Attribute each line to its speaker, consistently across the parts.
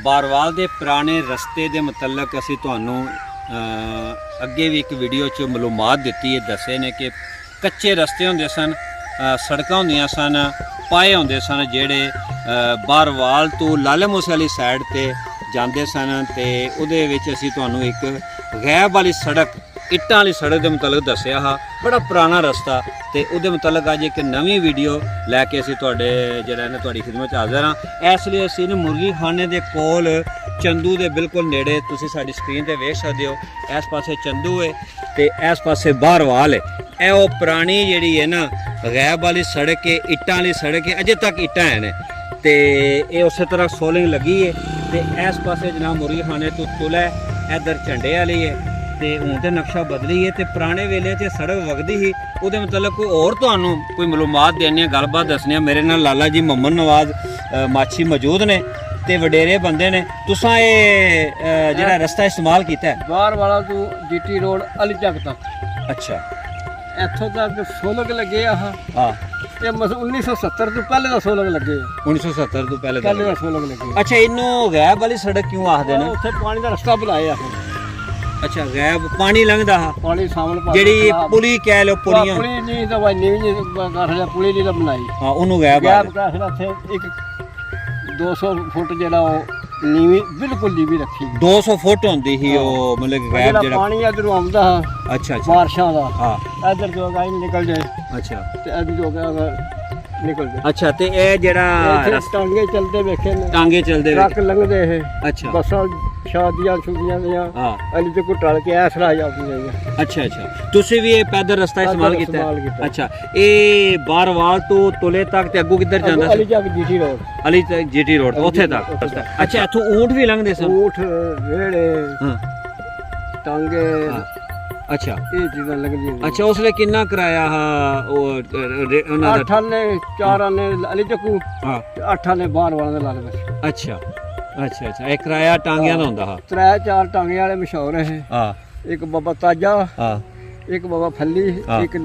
Speaker 1: ਬਾਰਵਾਲ ਦੇ ਪੁਰਾਣੇ ਰਸਤੇ ਦੇ ਮੁਤਲਕ ਅਸੀਂ ਤੁਹਾਨੂੰ ਅੱਗੇ ਵੀ ਇੱਕ ਵੀਡੀਓ 'ਚ ਮਾਲੂਮਾਤ ਦਿੱਤੀ ਹੈ, ਦੱਸੇ ਨੇ ਕਿ ਕੱਚੇ ਰਸਤੇ ਹੁੰਦੇ ਸਨ, ਸੜਕਾਂ ਹੁੰਦੀਆਂ ਸਨ, ਪਾਏ ਹੁੰਦੇ ਸਨ ਜਿਹੜੇ ਬਾਰਵਾਲ ਤੋਂ ਲਾਲੇ ਮੂਸੇ ਵਾਲੀ ਸਾਈਡ ਤੇ ਜਾਂਦੇ ਸਨ। ਤੇ ਉਹਦੇ ਵਿੱਚ ਅਸੀਂ ਤੁਹਾਨੂੰ ਇੱਕ ਗੈਬ ਵਾਲੀ ਸੜਕ, ਇੱਟਾਂ ਵਾਲੀ ਸੜਕ ਦੇ ਮੁਤਲਕ ਦੱਸਿਆ ਹਾਂ, ਬੜਾ ਪੁਰਾਣਾ ਰਸਤਾ। ਤੇ ਉਹਦੇ ਮੁਤਲਕ ਅੱਜ ਇੱਕ ਨਵੀਂ ਵੀਡੀਓ ਲੈ ਕੇ ਅਸੀਂ ਤੁਹਾਡੀ ਖਿਦਮਤ 'ਚ ਹਾਜ਼ਰ ਹਾਂ। ਇਸ ਲਈ ਅਸੀਂ ਮੁਰਗੀ ਖਾਨੇ ਦੇ ਕੋਲ ਚੰਦੂ ਦੇ ਬਿਲਕੁਲ ਨੇੜੇ, ਤੁਸੀਂ ਸਾਡੀ ਸਕਰੀਨ ਤੇ ਵੇਖ ਸਕਦੇ ਹੋ, ਇਸ ਪਾਸੇ ਚੰਦੂ ਹੈ ਤੇ ਇਸ ਪਾਸੇ ਬਾਰਵਾਲ ਹੈ। ਇਹ ਉਹ ਪੁਰਾਣੀ ਜਿਹੜੀ ਹੈ ਨਾ ਗੈਬ ਵਾਲੀ ਸੜਕ ਹੈ, ਇੱਟਾਂ ਵਾਲੀ ਸੜਕ ਹੈ, ਅਜੇ ਤੱਕ ਇੱਟਾਂ ਹੈ ਨੇ। ਤੇ ਇਹ ਉਸੇ ਤਰ੍ਹਾਂ ਸੋਲਿੰਗ ਲੱਗੀ ਹੈ। ਤੇ ਇਸ ਪਾਸੇ ਜਨਾਬ ਮੁਰਗੀ ਖਾਨੇ ਤੋਂ ਤੁਲ ਹੈ, ਇੱਧਰ ਝੰਡੇ ਵਾਲੀ ਹੈ। ਤੇ ਹੁਣ ਤੇ ਨਕਸ਼ਾ ਬਦਲੀ ਹੈ ਤੇ ਪੁਰਾਣੇ ਵੇਲੇ 'ਚ ਸੜਕ ਵਗਦੀ ਸੀ। ਉਹਦੇ ਮਤਲਬ ਕੋਈ ਹੋਰ ਤੁਹਾਨੂੰ ਕੋਈ ਮਾਲੂਮਾਤ ਦੇਣੀ ਹੈ, ਗੱਲਬਾਤ ਦੱਸਣੀ ਹੈ। ਮੇਰੇ ਨਾਲ ਲਾਲਾ ਜੀ ਮੁਹੰਮਦ ਨਵਾਜ਼ ਮਾਛੀ ਮੌਜੂਦ ਨੇ ਤੇ ਵਡੇਰੇ ਬੰਦੇ ਨੇ। ਤੁਸੀਂ ਇਹ ਜਿਹੜਾ ਰਸਤਾ ਇਸਤੇਮਾਲ ਕੀਤਾ ਹੈ
Speaker 2: ਬਾਰਵਾਲਾ ਤੋਂ ਜੀਟੀ ਰੋਡ ਅਲੀ ਚੱਕ ਤੱਕ,
Speaker 1: ਅੱਛਾ,
Speaker 2: ਇੱਥੋਂ ਤੱਕ ਸੋਲਗ ਲੱਗੇ ਆ।
Speaker 1: ਹਾਂ,
Speaker 2: ਇਹ 1970 ਤੋਂ ਪਹਿਲੇ ਦਾ ਸੋਲਗ ਲੱਗੇ,
Speaker 1: 1970 ਤੋਂ ਪਹਿਲੇ
Speaker 2: ਦਾ ਸੋਲਗ ਲੱਗੇ।
Speaker 1: ਅੱਛਾ, ਇਹਨੂੰ ਗੈਬ ਵਾਲੀ ਸੜਕ ਕਿਉਂ ਆਖਦੇ ਨੇ?
Speaker 2: ਉੱਥੇ ਪਾਣੀ ਦਾ ਰਸਤਾ ਬਣਾਇਆ।
Speaker 1: ਅੱਛਾ, ਗੈਬ ਪਾਣੀ ਲੰਘਦਾ ਹਾਂ,
Speaker 2: ਪਾਣੀ ਸਾਹਮਣੇ
Speaker 1: ਜਿਹੜੀ ਪੁਲੀ ਕਹਿ ਲੋ, ਪੁਲੀਆਂ
Speaker 2: ਪੁਲੀ ਨਹੀਂ ਤਾਂ ਬਾਈ ਨੀਵੀਂ ਕਾਠਾ ਪੁਲੀ ਨਹੀਂ ਤਾਂ ਬਣਾਈ।
Speaker 1: ਹਾਂ, ਉਹਨੂੰ ਗੈਬ
Speaker 2: ਕਾਠਾ ਇੱਥੇ ਇੱਕ 200 ਫੁੱਟ ਜਿਹੜਾ ਉਹ ਨੀਵੀਂ, ਬਿਲਕੁਲ ਨੀਵੀਂ ਰੱਖੀ।
Speaker 1: 200 ਫੁੱਟ ਹੁੰਦੀ ਸੀ ਉਹ, ਮਤਲਬ ਗੈਬ ਜਿਹੜਾ
Speaker 2: ਪਾਣੀ ਇਧਰੋਂ ਆਉਂਦਾ।
Speaker 1: ਅੱਛਾ ਅੱਛਾ,
Speaker 2: ਬਾਰਿਸ਼ਾਂ ਦਾ।
Speaker 1: ਹਾਂ,
Speaker 2: ਇਧਰ ਜੋ ਗਾਈ ਨਿਕਲ ਜਾਏ।
Speaker 1: ਅੱਛਾ,
Speaker 2: ਤੇ ਇਧਰ ਜੋ ਨਿਕਲ ਜਾਏ।
Speaker 1: ਅੱਛਾ। ਤੇ ਇਹ ਜਿਹੜਾ
Speaker 2: ਟਾਂਗੇ ਚੱਲਦੇ ਵੇਖੇ ਨੇ,
Speaker 1: ਟਾਂਗੇ ਚੱਲਦੇ
Speaker 2: ਟਰੱਕ ਲੰਘਦੇ ਇਹ।
Speaker 1: ਅੱਛਾ,
Speaker 2: ਬੱਸਾਂ ਸ਼ਾਦੀਆਂ ਛੁੱਟੀਆਂ ਦੀਆਂ
Speaker 1: ਹਾਂ,
Speaker 2: ਅਲੀ ਤੇ ਕੋ ਟਲ ਕੇ ਐਸ ਰਾਜ ਆਉਂਦੀਆਂ।
Speaker 1: ਅੱਛਾ ਅੱਛਾ। ਤੁਸੀਂ ਵੀ ਇਹ ਪੈਦਲ ਰਸਤਾ ਇਸਤੇਮਾਲ ਕੀਤਾ ਹੈ? ਅੱਛਾ, ਇਹ ਬਾਰਵਾਲ ਤੋਂ ਤੁਲੇ ਤੱਕ ਤੇ ਅੱਗੋਂ ਕਿੱਧਰ ਜਾਂਦਾ ਸੀ?
Speaker 2: ਅਲੀ ਚੱਕ ਜੀਟੀ ਰੋਡ,
Speaker 1: ਅਲੀ ਤੱਕ ਜੀਟੀ ਰੋਡ ਉੱਥੇ ਤੱਕ। ਅੱਛਾ, ਇੱਥੋਂ ਊਂਠ ਵੀ ਲੰਘਦੇ ਸਨ?
Speaker 2: ਊਠ, ਰੇੜੇ,
Speaker 1: ਹਾਂ,
Speaker 2: ਟਾਂਗੇ,
Speaker 1: ਅੱਛਾ,
Speaker 2: ਇਹ ਚੀਜ਼ਾਂ ਲੱਗਦੀਆਂ।
Speaker 1: ਅੱਛਾ। ਉਸ ਲਈ ਕਿੰਨਾ ਕਿਰਾਇਆ ਉਹ ਉਹਨਾਂ ਦਾ?
Speaker 2: 8 ਆਨੇ 4 ਆਨੇ ਅਲੀ ਚੱਕੂ,
Speaker 1: ਹਾਂ,
Speaker 2: 8 ਆਨੇ ਬਾਰਵਾਲ ਦੇ ਲਾਲ ਬਸ।
Speaker 1: ਅੱਛਾ ਅੱਛਾ ਅੱਛਾ। ਇਹ ਕਿਰਾਇਆ ਟਾਂਗਿਆਂ ਦਾ ਹੁੰਦਾ ਹਾਂ?
Speaker 2: 3-4 ਟਾਂਗੇ ਵਾਲੇ ਮਸ਼ਹੂਰ ਹੈ।
Speaker 1: ਹਾਂ,
Speaker 2: ਇੱਕ ਬਾਬਾ ਤਾਜਾ,
Speaker 1: ਹਾਂ,
Speaker 2: ਇੱਕ ਬਾਬਾ ਫੱਲੀ, ਇੱਕ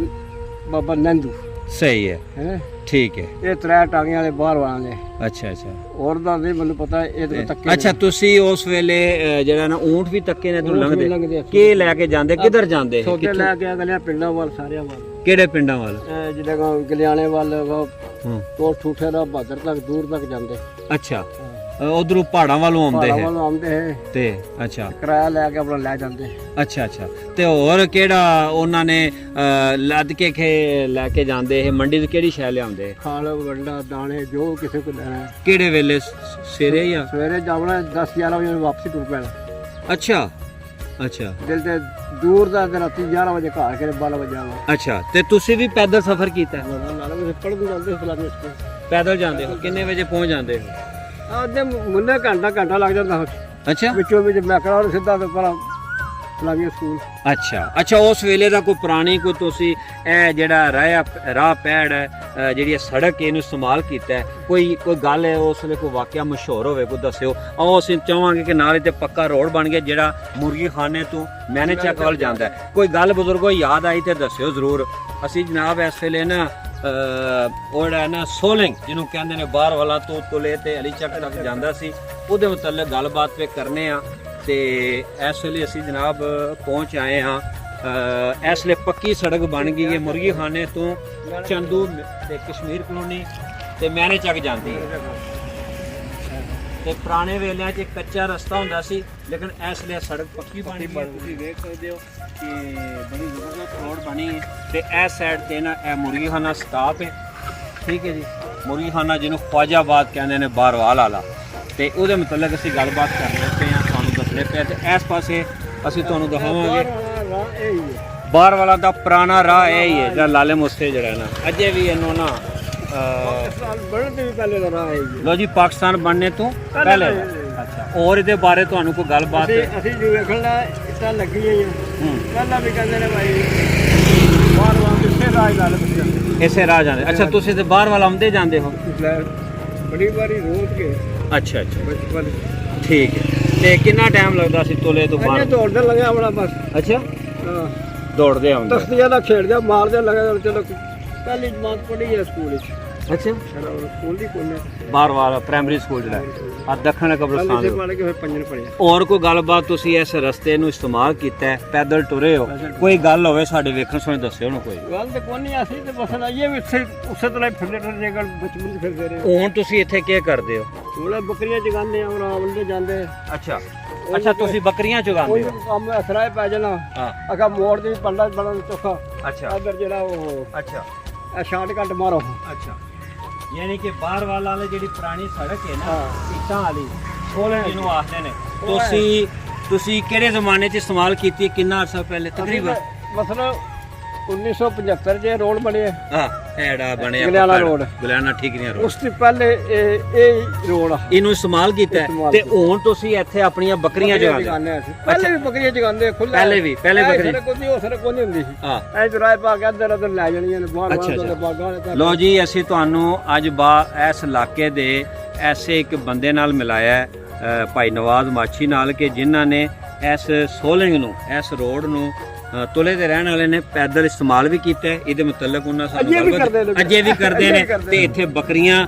Speaker 2: ਬਾਬਾ ਨੰਦੂ।
Speaker 1: ਸਹੀ ਹੈ,
Speaker 2: ਹੈ
Speaker 1: ਠੀਕ ਹੈ।
Speaker 2: ਇਹ 3 ਟਾਂਗੇ ਵਾਲੇ ਬਾਰਵਾਲਾਂ ਦੇ।
Speaker 1: ਅੱਛਾ ਅੱਛਾ।
Speaker 2: ਹੋਰ ਦਾ ਨਹੀਂ ਮੈਨੂੰ ਪਤਾ, ਇਹ ਤਾਂ ਤੱਕੇ।
Speaker 1: ਅੱਛਾ, ਤੁਸੀਂ ਉਸ ਵੇਲੇ ਜਿਹੜਾ ਨਾ ਊਂਠ ਵੀ ਤੱਕੇ ਨੇ ਤੋਂ ਲੰਘਦੇ,
Speaker 2: ਆ।
Speaker 1: ਕੀ ਲੈ ਕੇ ਜਾਂਦੇ, ਕਿੱਧਰ ਜਾਂਦੇ?
Speaker 2: ਛੋਟੇ ਲੈ ਕੇ ਅਗਲੇ ਪਿੰਡਾਂ ਵੱਲ, ਸਾਰਿਆਂ ਵੱਲ।
Speaker 1: ਕਿਹੜੇ ਪਿੰਡਾਂ ਵੱਲ?
Speaker 2: ਜਿਹੜਾ ਗਲਿਆਣੇ ਵੱਲ,
Speaker 1: ਹੂੰ,
Speaker 2: ਤੋਂ ਠੂਠੇ ਦਾ ਬਹਾਦਰ ਤੱਕ, ਦੂਰ ਤੱਕ ਜਾਂਦੇ।
Speaker 1: ਅੱਛਾ, ਉਧਰੋਂ ਪਹਾੜਾਂ ਵੱਲੋਂ ਆਉਂਦੇ ਹੈ
Speaker 2: ਵੱਲ ਆਉਂਦੇ ਹੈ
Speaker 1: ਤੇ? ਅੱਛਾ,
Speaker 2: ਕਿਰਾਇਆ ਲੈ ਕੇ ਆਪਣਾ ਲੈ ਜਾਂਦੇ।
Speaker 1: ਅੱਛਾ ਅੱਛਾ। ਤੇ ਹੋਰ ਕਿਹੜਾ ਉਹਨਾਂ ਨੇ ਲੱਦ ਕੇ ਲੈ ਕੇ ਜਾਂਦੇ ਇਹ ਮੰਡੀ ਤੋਂ? ਕਿਹੜੀ ਸ਼ੈ ਲਿਆਉਂਦੇ?
Speaker 2: ਖਾਲ, ਵੰਡਾ, ਦਾਣੇ, ਜੋ ਕਿਸੇ ਕੋਲ ਲੈਣਾ।
Speaker 1: ਕਿਹੜੇ ਵੇਲੇ? ਸਵੇਰੇ ਜਾਂ
Speaker 2: ਸਵੇਰੇ ਜਾਵਣਾ 10-11 ਵਜੇ ਵਾਪਸੀ ਟੁਰ ਪੈਣਾ।
Speaker 1: ਅੱਛਾ ਅੱਛਾ।
Speaker 2: ਦਿਲ ਤੇ ਦੂਰ ਦਾ ਰਾਤੀ 11 ਵਜੇ ਘਰ ਕੇ 12 ਵਜੇ ਆਵਾਂ।
Speaker 1: ਅੱਛਾ। ਤੇ ਤੁਸੀਂ ਵੀ ਪੈਦਲ ਸਫ਼ਰ ਕੀਤਾ?
Speaker 2: ਪੜ੍ਹਨ ਜਾਂਦੇ ਫਲਾਣੇ ਸਕੂਲ।
Speaker 1: ਪੈਦਲ ਜਾਂਦੇ ਹੋ? ਕਿੰਨੇ ਵਜੇ ਪਹੁੰਚ ਜਾਂਦੇ ਹੋ?
Speaker 2: ਆਦੇ ਮੁੰਨੇ ਘੰਟਾ ਲੱਗ ਜਾਂਦਾ।
Speaker 1: ਅੱਛਾ,
Speaker 2: ਵਿੱਚੋਂ ਵਿੱਚ ਮੈਂ ਕਰਾਂ ਸਿੱਧਾ ਤੇ ਪਰ ਫਲਾਣੇ ਸਕੂਲ।
Speaker 1: ਅੱਛਾ ਅੱਛਾ। ਉਸ ਵੇਲੇ ਦਾ ਕੋਈ ਪੁਰਾਣੀ ਕੋਈ ਤੁਸੀਂ ਇਹ ਜਿਹੜਾ ਰਾਹ ਪੈੜ ਹੈ, ਜਿਹੜੀ ਸੜਕ ਇਹਨੂੰ ਇਸਤੇਮਾਲ ਕੀਤਾ ਹੈ, ਕੋਈ ਗੱਲ ਹੈ ਉਸ ਵੇਲੇ, ਕੋਈ ਵਾਕਿਆ ਮਸ਼ਹੂਰ ਹੋਵੇ, ਕੋਈ ਦੱਸਿਓ। ਆਓ ਅਸੀਂ ਚਾਹਾਂਗੇ ਕਿ ਨਾਲੇ ਤੇ ਪੱਕਾ ਰੋਡ ਬਣ ਗਿਆ ਜਿਹੜਾ ਮੁਰਗੀ ਖਾਨੇ ਤੋਂ ਮੈਨੇ ਚੱਕ ਵੱਲ ਜਾਂਦਾ ਹੈ। ਕੋਈ ਗੱਲ ਬਜ਼ੁਰਗੋ ਯਾਦ ਆਈ ਤੇ ਦੱਸਿਓ ਜ਼ਰੂਰ। ਅਸੀਂ ਜਨਾਬ ਇਸ ਵੇਲੇ ਨਾ ਉਹ ਜਿਹੜਾ ਨਾ ਸੋਲਿੰਗ ਜਿਹਨੂੰ ਕਹਿੰਦੇ ਨੇ, ਬਾਰਵਾਲਾ ਤੋਂ ਤੁਲੇ ਤੇ ਅਲੀ ਚੱਕ ਤੱਕ ਜਾਂਦਾ ਸੀ, ਉਹਦੇ ਮੁਤਲਕ ਗੱਲਬਾਤ ਪੇ ਕਰਨੇ ਆ। ਤੇ ਇਸ ਵੇਲੇ ਅਸੀਂ ਜਨਾਬ ਪਹੁੰਚ ਆਏ ਹਾਂ। ਇਸ ਵੇਲੇ ਪੱਕੀ ਸੜਕ ਬਣ ਗਈ ਹੈ ਮੁਰਗੀ ਖਾਨੇ ਤੋਂ ਚੰਦੂ ਤੇ ਕਸ਼ਮੀਰ ਕਲੋਨੀ ਤੇ ਮੈਨੇ ਚੱਕ ਜਾਂਦੀ ਹੈ। ਤੇ ਪੁਰਾਣੇ ਵੇਲਿਆਂ 'ਚ ਕੱਚਾ ਰਸਤਾ ਹੁੰਦਾ ਸੀ, ਲੇਕਿਨ ਇਸ ਵੇਲੇ ਸੜਕ ਪੱਕੀ ਬਣ ਗਈ ਹੈ। ਤੁਸੀਂ ਵੇਖ ਸਕਦੇ ਹੋ ਕਿ ਬੜੀ ਜ਼ਬਰਦਸਤ ਰੋਡ ਬਣੀ ਹੈ। ਤੇ ਇਸ ਸਾਈਡ ਤੇ ਨਾ ਇਹ ਮੁਰਗੀ ਖਾਨਾ ਸਟਾਪ ਹੈ, ਠੀਕ ਹੈ ਜੀ। ਮੁਰਗੀ ਖਾਨਾ ਜਿਹਨੂੰ ਖਵਾਜਾਬਾਦ ਕਹਿੰਦੇ ਨੇ, ਬਾਰਵਾਲ ਵਾਲਾ। ਤੇ ਉਹਦੇ ਮੁਤਲਕ ਅਸੀਂ ਗੱਲਬਾਤ ਕਰਨੇ ਪਏ ਹਾਂ, ਤੁਹਾਨੂੰ ਦੱਸਣੇ ਪਏ। ਤੇ ਇਸ ਪਾਸੇ ਅਸੀਂ ਤੁਹਾਨੂੰ ਦਿਖਾਵਾਂਗੇ ਬਾਰਵਾਲਾ ਦਾ ਪੁਰਾਣਾ ਰਾਹ ਇਹ ਹੀ ਹੈ, ਜਿਹੜਾ ਲਾਲੇ ਮੁਸਤੇ ਜਿਹੜਾ ਨਾ ਅਜੇ ਵੀ ਇਹਨੂੰ ਨਾ
Speaker 2: ਬਣਨ ਤੋਂ ਵੀ ਪਹਿਲੇ ਦਾ ਰਾਹ ਹੈ ਜੀ।
Speaker 1: ਲੋ ਜੀ, ਪਾਕਿਸਤਾਨ ਬਣਨੇ ਤੋਂ ਪਹਿਲੇ। ਅੱਛਾ, ਹੋਰ ਇਹਦੇ ਬਾਰੇ ਤੁਹਾਨੂੰ ਕੋਈ ਗੱਲਬਾਤ?
Speaker 2: ਅਸੀਂ ਜੋ ਵੇਖਣਾ ਇੱਟਾਂ ਲੱਗੀਆਂ ਹੀ ਪਹਿਲਾਂ ਵੀ ਕਹਿੰਦੇ ਨੇ ਭਾਈ ਬਾਰਵਾਲ ਇਸੇ ਰਾਹ ਨਾਲ
Speaker 1: ਇਸੇ ਰਾਹ ਜਾਂਦੇ। ਅੱਛਾ, ਤੁਸੀਂ ਤੇ ਬਾਰਵਾਲ ਆਉਂਦੇ ਜਾਂਦੇ ਹੋ?
Speaker 2: ਬੜੀ ਵਾਰੀ ਰੋਜ਼ ਕੇ।
Speaker 1: ਅੱਛਾ ਅੱਛਾ, ਠੀਕ ਹੈ। ਤੇ ਕਿੰਨਾ ਟਾਈਮ ਲੱਗਦਾ ਸੀ ਤੁਲੇ ਤੋਂ ਬਾਹਰ?
Speaker 2: ਦੌੜਦੇ ਲੱਗਿਆ ਆਪਣਾ ਬਸ।
Speaker 1: ਅੱਛਾ,
Speaker 2: ਹਾਂ,
Speaker 1: ਦੌੜਦੇ ਆਉਂਦੇ?
Speaker 2: ਤਸਤੀਆਂ ਦਾ ਖੇਡਦੇ ਮਾਰਦੇ ਲੱਗੇ। ਚਲੋ ਪਹਿਲੀ ਜਮਾਤ ਪੜ੍ਹੀ ਹੈ ਸਕੂਲ ਵਿੱਚ।
Speaker 1: ਅੱਛਾ
Speaker 2: ਸਕੂਲ ਦੀ ਕੋਨੇ
Speaker 1: ਬਾਰ-ਬਾਰ ਪ੍ਰਾਇਮਰੀ ਸਕੂਲ ਜਿਹੜਾ ਆ ਦੱਖਣ ਕਬਰਸਤਾਨ ਦੇ
Speaker 2: ਪੜ ਕੇ ਫਿਰ ਪੰਜਨ ਪੜਿਆ।
Speaker 1: ਹੋਰ ਕੋਈ ਗੱਲਬਾਤ ਤੁਸੀਂ ਇਸ ਰਸਤੇ ਨੂੰ ਇਸਤੇਮਾਲ ਕੀਤਾ ਹੈ, ਪੈਦਲ ਟੁਰੇ ਹੋ, ਕੋਈ ਗੱਲ ਹੋਵੇ ਸਾਡੇ ਵੇਖਣ ਸੁਣੇ ਦੱਸਿਓ ਨਾ ਕੋਈ
Speaker 2: ਗੱਲ ਤੇ ਕੋਈ ਨਹੀਂ, ਅਸੀਂ ਤੇ ਬਸ ਆਈਏ ਵੀ ਉਸੇ ਤਰ੍ਹਾਂ ਫਿਰਦੇ ਫਿਰਦੇ ਗਲ ਬਚਪਨ ਚ ਫਿਰਦੇ ਰਹੇ।
Speaker 1: ਹੁਣ ਤੁਸੀਂ ਇੱਥੇ ਕੀ ਕਰਦੇ ਹੋ?
Speaker 2: ਥੋੜਾ ਬੱਕਰੀਆਂ ਜਗਾਉਂਦੇ ਆ, ਆਰਾਮ ਨਾਲ ਜਾਂਦੇ।
Speaker 1: ਅੱਛਾ ਅੱਛਾ, ਤੁਸੀਂ ਬੱਕਰੀਆਂ ਚੁਗਾਉਂਦੇ ਹੋ?
Speaker 2: ਕੰਮ ਅਸਰਾਏ ਪੈ ਜਾਣਾ,
Speaker 1: ਹਾਂ
Speaker 2: ਅਗਾ ਮੋੜ ਦੀ ਪੰਡਾ ਬੜਾ ਚੋਖਾ,
Speaker 1: ਅੱਛਾ
Speaker 2: ਇੱਧਰ ਜਿਹੜਾ ਉਹ
Speaker 1: ਅੱਛਾ
Speaker 2: ਸ਼ਾਰਟਕਟ ਮਾਰੋ।
Speaker 1: ਅੱਛਾ, ਯਾਨੀ ਕਿ ਬਾਹਰ ਵਾਲੀ ਜਿਹੜੀ ਪੁਰਾਣੀ ਸੜਕ ਹੈ ਨਾ,
Speaker 2: ਹਾਂ।
Speaker 1: ਇੱਟਾਂ ਵਾਲੀ ਸੋਲਨ ਜਿਹਨੂੰ ਆਖਦੇ ਨੇ, ਤੁਸੀਂ ਕਿਹੜੇ ਜ਼ਮਾਨੇ 'ਚ ਇਸਤੇਮਾਲ ਕੀਤੀ ਹੈ? ਕਿੰਨਾ ਅਰਸਾ ਪਹਿਲੇ ਤਕਰੀਬਨ?
Speaker 2: ਮਸਲਾ 1975 ਜੇ ਰੋਡ ਬਣੇ,
Speaker 1: ਹਾਂ ਐੜਾ ਬਣਿਆ
Speaker 2: ਗੁਲਿਆਣਾ ਰੋਡ,
Speaker 1: ਗੁਲਿਆਣਾ ਠੀਕਰੀਆਂ ਰੋਡ,
Speaker 2: ਉਸ ਤੋਂ ਪਹਿਲੇ ਇਹ ਰੋਡ
Speaker 1: ਇਹਨੂੰ ਇਸਤੇਮਾਲ ਕੀਤਾ ਹੈ। ਤੇ ਹੁਣ ਤੁਸੀਂ ਇੱਥੇ ਆਪਣੀਆਂ ਬੱਕਰੀਆਂ ਜਗਾਉਂਦੇ ਹੋ?
Speaker 2: ਪਹਿਲੇ ਵੀ ਬੱਕਰੀਆਂ ਜਗਾਉਂਦੇ ਖੁੱਲੇ,
Speaker 1: ਪਹਿਲੇ ਬੱਕਰੀ
Speaker 2: ਕੋਈ ਨਹੀਂ ਹੁੰਦੀ ਸੀ।
Speaker 1: ਹਾਂ
Speaker 2: ਐ ਜਰਾਏ ਪਾ ਕੇ ਇੱਧਰ ਉੱਧਰ ਲੈ ਜਾਣੀਆਂ ਨੇ ਬਾਹਰ
Speaker 1: ਅੱਛਾ,
Speaker 2: ਬਾਗਾਂ।
Speaker 1: ਲੋ ਜੀ, ਅਸੀਂ ਤੁਹਾਨੂੰ ਅੱਜ ਇਸ ਇਲਾਕੇ ਦੇ ਐਸੇ ਇੱਕ ਬੰਦੇ ਨਾਲ ਮਿਲਾਇਆ ਹੈ, ਭਾਈ ਨਵਾਜ਼ ਮਾਛੀ ਨਾਲ, ਕਿ ਜਿਨ੍ਹਾਂ ਨੇ ਇਸ ਸੋਲਿੰਗ ਨੂੰ, ਇਸ ਰੋਡ ਨੂੰ ਤੁਲੇ ਦੇ ਰਹਿਣ ਵਾਲੇ ਨੇ ਪੈਦਲ ਇਸਤੇਮਾਲ ਵੀ ਕੀਤਾ ਹੈ। ਇਹਦੇ ਮੁਤਲਕ ਉਹਨਾਂ ਸਾਨੂੰ ਅਜੇ ਵੀ ਕਰਦੇ ਨੇ ਤੇ ਇੱਥੇ ਬੱਕਰੀਆਂ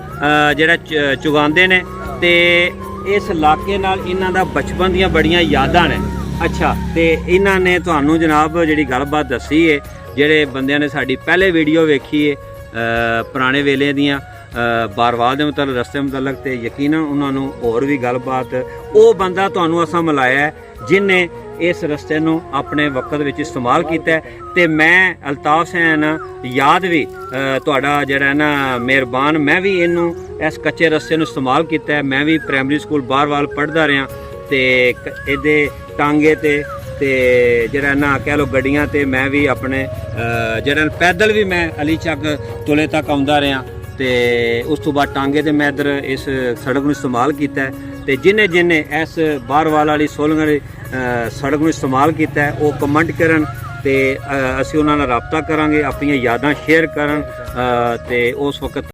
Speaker 1: ਜਿਹੜਾ ਚੁਗਾਉਂਦੇ ਨੇ, ਤੇ ਇਸ ਇਲਾਕੇ ਨਾਲ ਇਹਨਾਂ ਦਾ ਬਚਪਨ ਦੀਆਂ ਬੜੀਆਂ ਯਾਦਾਂ ਨੇ। ਅੱਛਾ, ਤੇ ਇਹਨਾਂ ਨੇ ਤੁਹਾਨੂੰ ਜਨਾਬ ਜਿਹੜੀ ਗੱਲਬਾਤ ਦੱਸੀ ਹੈ, ਜਿਹੜੇ ਬੰਦਿਆਂ ਨੇ ਸਾਡੀ ਪਹਿਲੇ ਵੀਡੀਓ ਵੇਖੀ ਹੈ ਪੁਰਾਣੇ ਵੇਲੇ ਦੀਆਂ ਬਾਰਵਾਲ ਦੇ ਮੁਤਲਕ, ਰਸਤੇ ਮੁਤਲਕ, ਤੇ ਯਕੀਨਨ ਉਹਨਾਂ ਨੂੰ ਹੋਰ ਵੀ ਗੱਲਬਾਤ, ਉਹ ਬੰਦਾ ਤੁਹਾਨੂੰ ਅਸਾਂ ਮਿਲਾਇਆ ਹੈ ਜਿਨਨੇ ਇਸ ਰਸਤੇ ਨੂੰ ਆਪਣੇ ਵਕਤ ਵਿੱਚ ਇਸਤੇਮਾਲ ਕੀਤਾ। ਤੇ ਮੈਂ ਅਲਤਾਫ ਸੈਨ ਯਾਦ ਵੀ ਤੁਹਾਡਾ ਜਿਹੜਾ ਨਾ ਮਿਹਰਬਾਨ, ਮੈਂ ਵੀ ਇਹਨੂੰ ਇਸ ਕੱਚੇ ਰਸਤੇ ਨੂੰ ਇਸਤੇਮਾਲ ਕੀਤਾ ਹੈ। ਮੈਂ ਵੀ ਪ੍ਰਾਇਮਰੀ ਸਕੂਲ ਬਾਰਵਾਲ ਪੜ੍ਹਦਾ ਰਿਹਾ, ਤੇ ਇਹਦੇ ਟਾਂਗੇ ਤੇ ਜਿਹੜਾ ਨਾ ਕਹਿ ਲਓ ਗੱਡੀਆਂ ਤੇ ਮੈਂ ਵੀ ਆਪਣੇ ਜਿਹੜਾ ਪੈਦਲ ਵੀ ਮੈਂ ਅਲੀ ਚੱਕ ਤੁਲੇ ਤੱਕ ਆਉਂਦਾ ਰਿਹਾ, ਤੇ ਉਸ ਤੋਂ ਬਾਅਦ ਟਾਂਗੇ ਤੇ ਮੈਂ ਇੱਧਰ ਇਸ ਸੜਕ ਨੂੰ ਇਸਤੇਮਾਲ ਕੀਤਾ। ਤੇ ਜਿਨੇ ਇਸ ਬਾਰਵਾਲ ਵਾਲੀ ਸੋਲੰਗ ਵਾਲੀ ਸੜਕ ਨੂੰ ਇਸਤੇਮਾਲ ਕੀਤਾ ਉਹ ਕਮੈਂਟ ਕਰਨ, ਤੇ ਅਸੀਂ ਉਹਨਾਂ ਨਾਲ ਰਾਬਤਾ ਕਰਾਂਗੇ, ਆਪਣੀਆਂ ਯਾਦਾਂ ਸ਼ੇਅਰ ਕਰਨ, ਤੇ ਉਸ ਵਕਤ